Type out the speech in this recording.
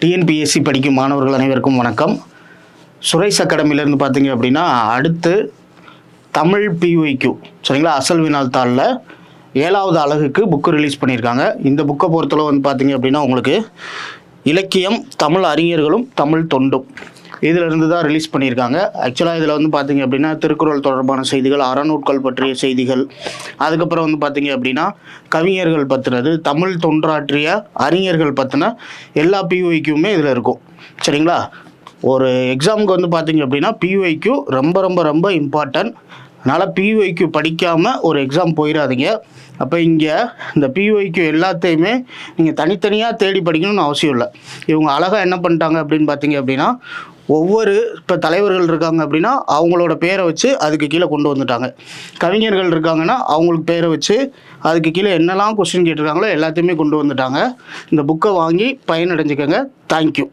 TNPSC படிக்கும் மாணவர்கள் அனைவருக்கும் வணக்கம். சுரேஷ் அகாடமிலேருந்து பார்த்தீங்க அப்படின்னா அடுத்து தமிழ் பிஒய்க்யூ சரிங்களா, அசல் வினாள் தாளில் 7வது அலகுக்கு புக்கு ரிலீஸ் பண்ணியிருக்காங்க. இந்த புக்கை பொறுத்தளவு வந்து பார்த்தீங்க அப்படின்னா உங்களுக்கு இலக்கியம், தமிழ் அறிஞர்களும் தமிழ் தொண்டும் இதிலிருந்து தான் ரிலீஸ் பண்ணியிருக்காங்க. ஆக்சுவலாக இதில் வந்து பார்த்தீங்க அப்படின்னா திருக்குறள் தொடர்பான செய்திகள், அறநூட்கள் பற்றிய செய்திகள், அதுக்கப்புறம் வந்து பார்த்தீங்க அப்படின்னா கவிஞர்கள் பற்றினது, தமிழ் தொன்றாற்றிய அறிஞர்கள் பற்றின எல்லா பிஒய்க்குமே இதில் இருக்கும் சரிங்களா. ஒரு எக்ஸாமுக்கு வந்து பார்த்தீங்க அப்படின்னா பிஒய்க்யூ ரொம்ப ரொம்ப ரொம்ப இம்பார்ட்டன்ட். அதனால் பிஒய்க்யூ படிக்காமல் ஒரு எக்ஸாம் போயிடாதீங்க. அப்போ இங்கே இந்த பிஒய்க்யூ எல்லாத்தையுமே நீங்கள் தனித்தனியாக தேடி படிக்கணும்னு அவசியம் இல்லை. இவங்க அழகாக என்ன பண்ணிட்டாங்க அப்படின்னு பார்த்தீங்க அப்படின்னா ஒவ்வொரு இப்போ தலைவர்கள் இருக்காங்க அப்படின்னா அவங்களோட பேரை வச்சு அதுக்கு கீழே கொண்டு வந்துட்டாங்க. கவிஞர்கள் இருக்காங்கன்னா அவங்களுக்கு பேரை வச்சு அதுக்கு கீழே என்னெல்லாம் கொஸ்டின் கேட்டிருக்காங்களோ எல்லாத்தையுமே கொண்டு வந்துட்டாங்க. இந்த புக்கை வாங்கி பயனடைஞ்சுக்கோங்க. தேங்க்யூ.